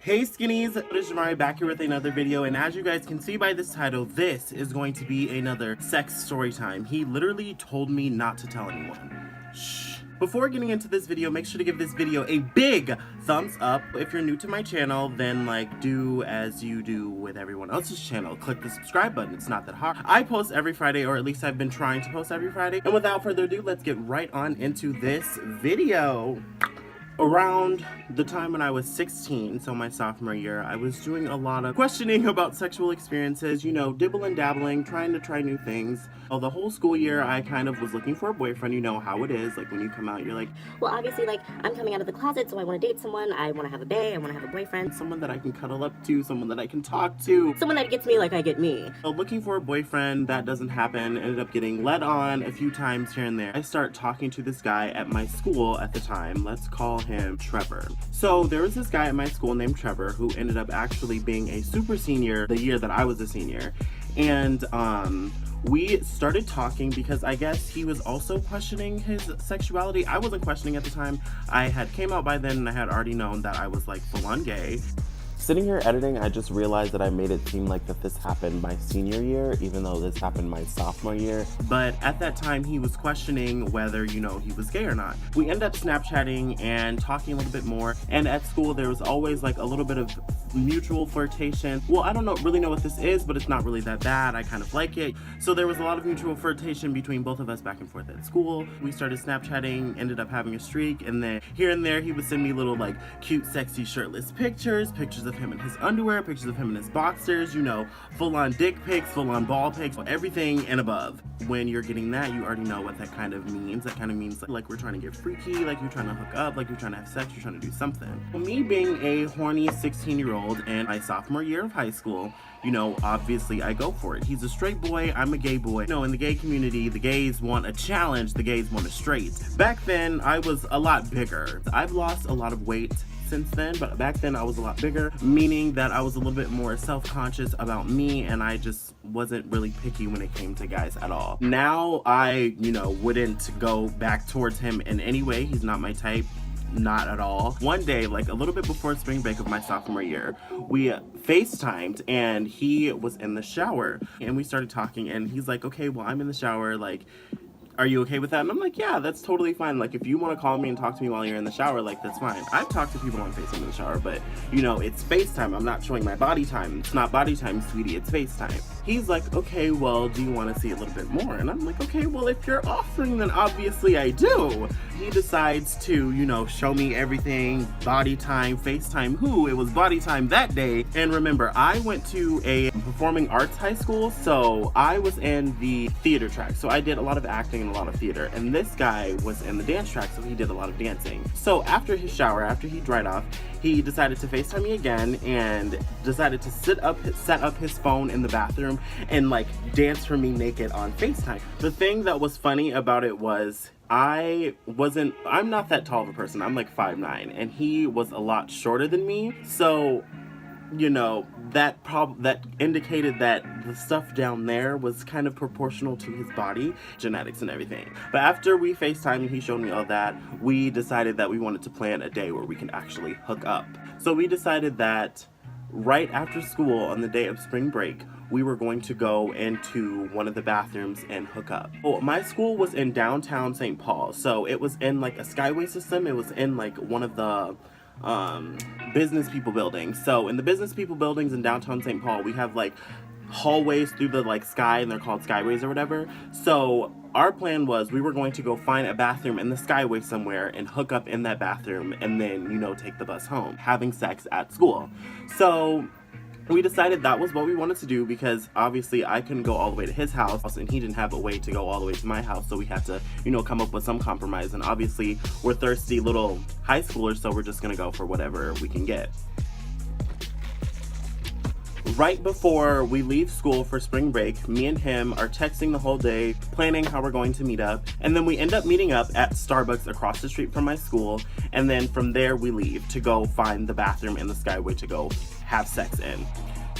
Hey skinnies, it is Jamari back here with another video, and as you guys can see by this title, this is going to be another sex story time. He literally told me not to tell anyone. Shh. Before getting into this video, make sure to give this video a big thumbs up. If you're new to my channel, then do as you do with everyone else's channel. Click the subscribe button, it's not that hard. I post every Friday, or at least I've been trying to post every Friday. And without further ado, let's get right on into this video. Around the time when I was 16, so my sophomore year, I was doing a lot of questioning about sexual experiences, you know, dibbling, dabbling, trying to try new things. Well, the whole school year, I kind of was looking for a boyfriend. You know how it is, like when you come out, you're like, well, obviously, I'm coming out of the closet, so I want to date someone, I want to have a bae, I want to have a boyfriend. Someone that I can cuddle up to, someone that I can talk to. Someone that gets me like I get me. So looking for a boyfriend, that doesn't happen. Ended up getting led on a few times here and there. I start talking to this guy at my school at the time. Let's call him Trevor. So there was this guy at my school named Trevor who ended up actually being a super senior the year that I was a senior. And we started talking because I guess he was also questioning his sexuality. I wasn't questioning at the time. I had came out by then and I had already known that I was like full-on gay. Sitting here editing, I just realized that I made it seem like that this happened my senior year, even though this happened my sophomore year. But at that time, he was questioning whether, you know, he was gay or not. We ended up Snapchatting and talking a little bit more. And at school, there was always like a little bit of mutual flirtation. Well, I don't really know what this is, but it's not really that bad. I kind of like it. So there was a lot of mutual flirtation between both of us back and forth at school. We started Snapchatting, ended up having a streak, and then here and there, he would send me little like cute, sexy, shirtless pictures of him in his underwear, pictures of him in his boxers, you know, full-on dick pics, full-on ball pics, everything and above. When you're getting that, you already know what that kind of means. That kind of means like we're trying to get freaky, like you're trying to hook up, like you're trying to have sex, you're trying to do something. Well, me being a horny 16-year-old in my sophomore year of high school, you know, obviously I go for it. He's a straight boy, I'm a gay boy. You know, in the gay community, the gays want a challenge, the gays want a straight. Back then, I was a lot bigger. I've lost a lot of weight since then, but back then I was a lot bigger, meaning that I was a little bit more self-conscious about me, and I just wasn't really picky when it came to guys at all. Now I, you know, wouldn't go back towards him in any way. He's not my type. Not at all. One day, like a little bit before spring break of my sophomore year, we FaceTimed and he was in the shower and we started talking and he's like, okay, well, I'm in the shower, like, are you okay with that? And I'm like, yeah, that's totally fine. Like, if you want to call me and talk to me while you're in the shower, like, that's fine. I've talked to people on FaceTime in the shower, but, you know, it's FaceTime. I'm not showing my body time. It's not body time, sweetie. It's FaceTime. He's like, okay, well, do you want to see a little bit more? And I'm like, okay, well, if you're offering, then obviously I do. He decides to, you know, show me everything, body time, FaceTime who. It was body time that day. And remember, I went to a performing arts high school, so I was in the theater track. So I did a lot of acting and a lot of theater. And this guy was in the dance track, so he did a lot of dancing. So after his shower, after he dried off, he decided to FaceTime me again and decided to set up his phone in the bathroom and like dance for me naked on FaceTime. The thing that was funny about it was I'm not that tall of a person. I'm like 5'9", and he was a lot shorter than me. So, you know, that indicated that the stuff down there was kind of proportional to his body, genetics and everything. But after we FaceTimed and he showed me all that, we decided that we wanted to plan a day where we can actually hook up. So we decided that right after school on the day of spring break, we were going to go into one of the bathrooms and hook up. Well, my school was in downtown St. Paul, so it was in like a skyway system. It was in like one of the business people buildings. So in the business people buildings in downtown St. Paul, we have like hallways through the like sky, and they're called skyways or whatever. So our plan was we were going to go find a bathroom in the skyway somewhere and hook up in that bathroom and then, you know, take the bus home, having sex at school. So we decided that was what we wanted to do because obviously I couldn't go all the way to his house and he didn't have a way to go all the way to my house, so we had to, you know, come up with some compromise. And obviously we're thirsty little high schoolers, so we're just gonna go for whatever we can get. Right before we leave school for spring break, me and him are texting the whole day, planning how we're going to meet up, and then we end up meeting up at Starbucks across the street from my school, and then from there we leave to go find the bathroom in the skyway to go have sex in.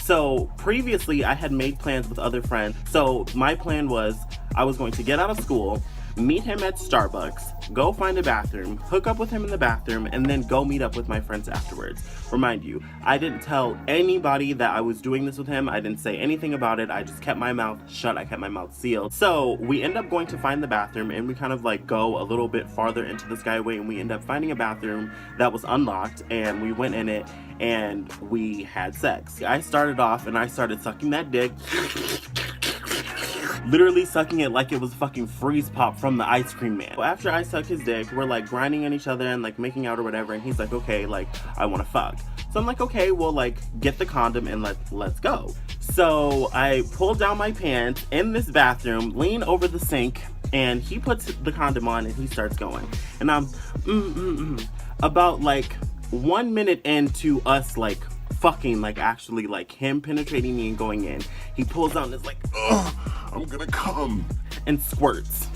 So previously I had made plans with other friends. So my plan was I was going to get out of school, meet him at Starbucks, go find a bathroom, hook up with him in the bathroom, and then go meet up with my friends afterwards. Remind you, I didn't tell anybody that I was doing this with him. I didn't say anything about it. I just kept my mouth shut. I kept my mouth sealed. So we end up going to find the bathroom, and we kind of like go a little bit farther into the skyway, and we end up finding a bathroom that was unlocked, and we went in it and we had sex. I started off and I started sucking that dick. Literally sucking it like it was fucking freeze pop from the ice cream man. After I suck his dick, we're like grinding on each other and like making out or whatever, and he's like, okay, like I want to fuck. So I'm like, okay, well, like get the condom and let's go. So I pull down my pants in this bathroom, lean over the sink, and he puts the condom on and he starts going. And I'm about like 1 minute into us like fucking, like actually like him penetrating me and going in, he pulls out and is like, ugh, I'm gonna come, and squirts.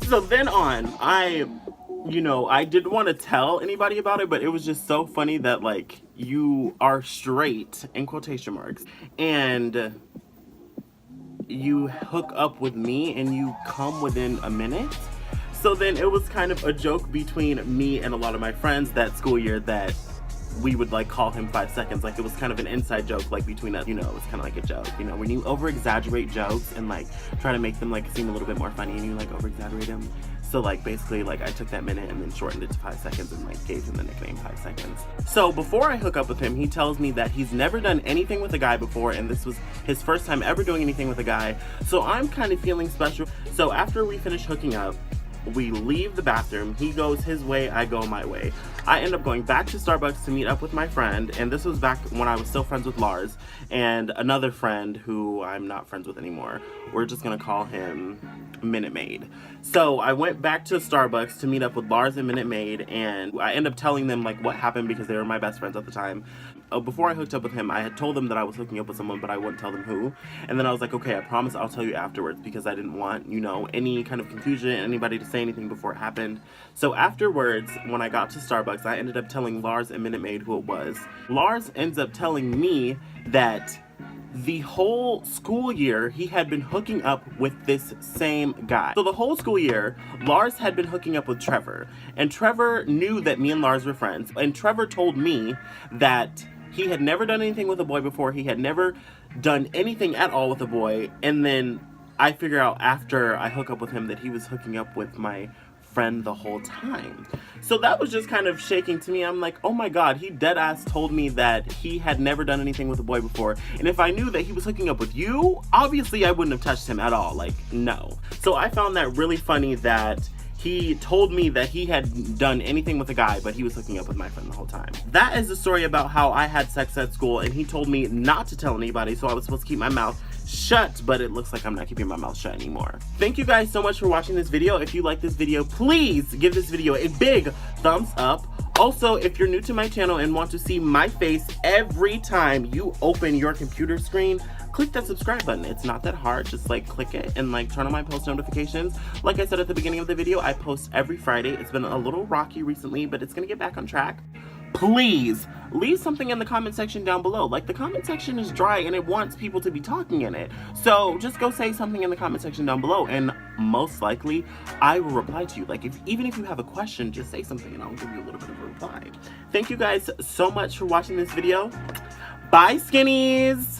So then on, I didn't want to tell anybody about it, but it was just so funny that like you are straight in quotation marks and you hook up with me and you come within a minute. So then it was kind of a joke between me and a lot of my friends that school year that we would like call him 5 seconds. Like it was kind of an inside joke like between us, it's kind of like a joke, when you over exaggerate jokes and like try to make them like seem a little bit more funny and you like over exaggerate them. So like basically like I took that minute and then shortened it to 5 seconds and like gave him the nickname 5 seconds. So before I hook up with him, he tells me that he's never done anything with a guy before and this was his first time ever doing anything with a guy. So I'm kind of feeling special. So after we finish hooking up, we leave the bathroom. He goes his way, I go my way. I end up going back to Starbucks to meet up with my friend, and this was back when I was still friends with Lars and another friend who I'm not friends with anymore. We're just gonna call him Minute Maid. So I went back to Starbucks to meet up with Lars and Minute Maid, and I end up telling them like what happened because they were my best friends at the time. Before I hooked up with him, I had told them that I was hooking up with someone, but I wouldn't tell them who. And then I was like, okay, I promise I'll tell you afterwards because I didn't want, any kind of confusion, anybody to say anything before it happened. So afterwards, when I got to Starbucks, I ended up telling Lars and Minute Maid who it was. Lars ends up telling me that the whole school year he had been hooking up with this same guy. So the whole school year, Lars had been hooking up with Trevor. And Trevor knew that me and Lars were friends. And Trevor told me that he had never done anything with a boy before. He had never done anything at all with a boy. And then I figure out after I hook up with him that he was hooking up with my friend the whole time. So that was just kind of shaking to me. I'm like, oh my god, he dead ass told me that he had never done anything with a boy before. And if I knew that he was hooking up with you, obviously I wouldn't have touched him at all. Like, no. So I found that really funny that he told me that he had done anything with a guy, but he was hooking up with my friend the whole time. That is the story about how I had sex at school, and he told me not to tell anybody, so I was supposed to keep my mouth shut, but it looks like I'm not keeping my mouth shut anymore. Thank you guys so much for watching this video. If you like this video, please give this video a big thumbs up. Also, if you're new to my channel and want to see my face every time you open your computer screen, click that subscribe button. It's not that hard. Just like click it and like turn on my post notifications. Like I said at the beginning of the video, I post every Friday. It's been a little rocky recently, but it's gonna get back on track. Please leave something in the comment section down below. Like, the comment section is dry and it wants people to be talking in it. So just go say something in the comment section down below and most likely I will reply to you. Like, even if you have a question, just say something and I'll give you a little bit of a reply. Thank you guys so much for watching this video. Bye, skinnies!